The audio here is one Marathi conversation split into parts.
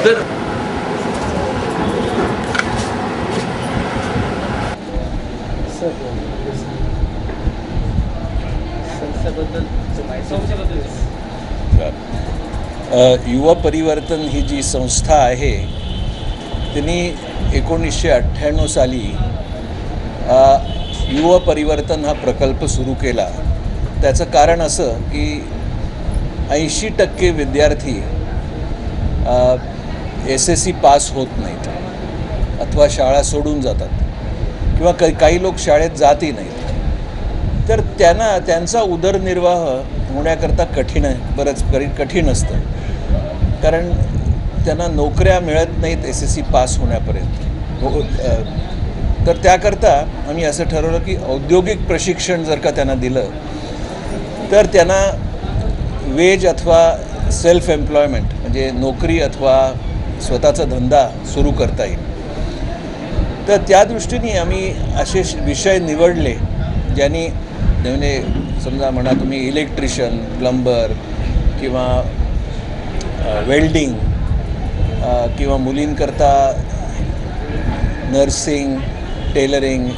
तर युवा परिवर्तन ही जी संस्था आहे त्यांनी 1998 साली युवा परिवर्तन हा प्रकल्प सुरू केला। त्याचं कारण असं की 80% विद्यार्थी SSC पास होत नाहीत अथवा शाळा सोडून जातात किंवा काही लोक शाळेत जातही नाहीत। तर त्यांचा उदरनिर्वाह होण्याकरता बरंच कठीण असतं, कारण त्यांना नोकऱ्या मिळत नाहीत SSC पास होण्यापर्यंत। तर त्याकरता आम्ही असं ठरवलं की औद्योगिक प्रशिक्षण जर का त्यांना दिलं तर त्यांना वेज अथवा सेल्फ एम्प्लॉयमेंट म्हणजे नोकरी अथवा स्वतःचा धंदा सुरू करता येईल। तर त्या दृष्टीने आम्ही असे विषय निवडले ज्यांनी म्हणजे समजा म्हणा तुम्ही इलेक्ट्रिशियन, प्लंबर किंवा वेल्डिंग किंवा मुलींकरता नर्सिंग, टेलरिंग,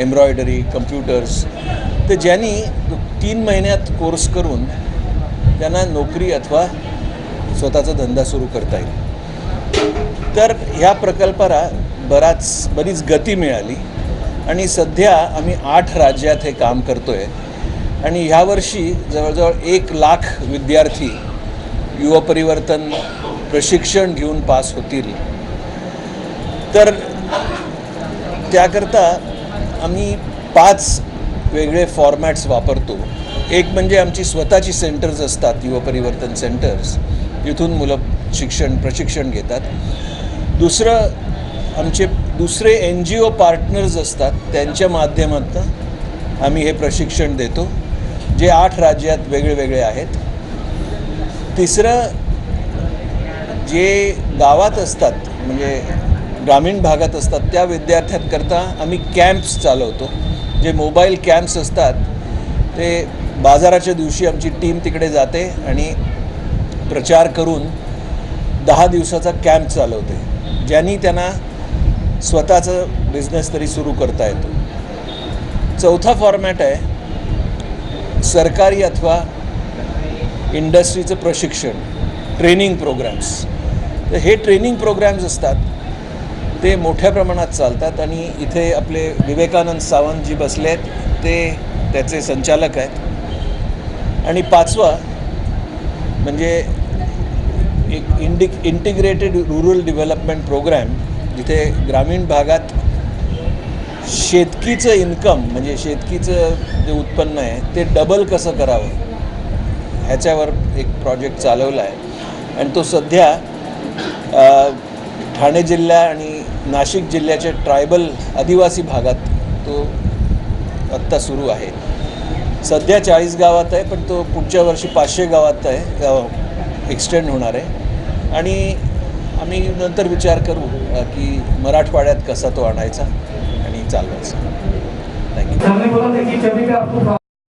एम्ब्रॉयडरी, कम्प्युटर्स, तर ज्यांनी 3 महिन्यात कोर्स करून त्यांना नोकरी अथवा स्वतःचा धंदा सुरू करता येईल। तर ह्या प्रकल्पाला बरीच गती मिळाली आणि सध्या आम्ही 8 राज्यात हे काम करतोय आणि ह्या वर्षी जवळजवळ 1 लाख विद्यार्थी युवा परिवर्तन प्रशिक्षण घेऊन पास होतील। तर त्याकरता आम्ही 5 वेगळे फॉर्मॅट्स वापरतो। एक म्हणजे आमची स्वतःची सेंटर्स असतात, युवा परिवर्तन सेंटर्स, जिथून मुलं प्रशिक्षण घेतात। दुसरं आमचे दुसरे NGO पार्टनर्स असतात, त्यांच्या माध्यमातून आम्ही हे प्रशिक्षण देतो, जे 8 राज्यात वेगळे आहेत। तिसरं जे गावात असतात म्हणजे ग्रामीण भागात असतात त्या विद्यार्थ्यांकरता आम्ही कॅम्प्स चालवतो, जे मोबाईल कॅम्प्स असतात। ते बाजाराच्या दिवशी आमची टीम तिकडे जाते आणि प्रचार करून 10 दिवसाचा कॅम्प चालवते, ज्यांनी त्यांना स्वतःचं बिझनेस तरी सुरू करता येतो। चौथा फॉर्मॅट आहे सरकारी अथवा इंडस्ट्रीचं प्रशिक्षण, ट्रेनिंग प्रोग्राम्स। तर हे ट्रेनिंग प्रोग्राम्स असतात ते मोठ्या प्रमाणात चालतात आणि इथे आपले विवेकानंद सावंत जी बसले आहेत ते त्याचे संचालक आहेत। आणि 5वा म्हणजे एक इंटिग्रेटेड रूरल डेव्हलपमेंट प्रोग्राम, जिथे ग्रामीण भागात शेतकीचं इन्कम म्हणजे शेतकीचं जे उत्पन्न आहे ते डबल कसं करावं ह्याच्यावर एक प्रोजेक्ट चालवला आहे आणि तो सध्या ठाणे जिल्हा आणि नाशिक जिल्ह्याच्या ट्रायबल आदिवासी भागात तो आत्ता सुरू आहे। सध्या 40 गावात आहे, पण तो पुढच्या वर्षी 500 गावात एक्सटेंड होणार आहे आणि आम्ही नंतर विचार करू की मराठवाड्यात कसा तो आणायचा आणि चालवायचा। थँक्यू।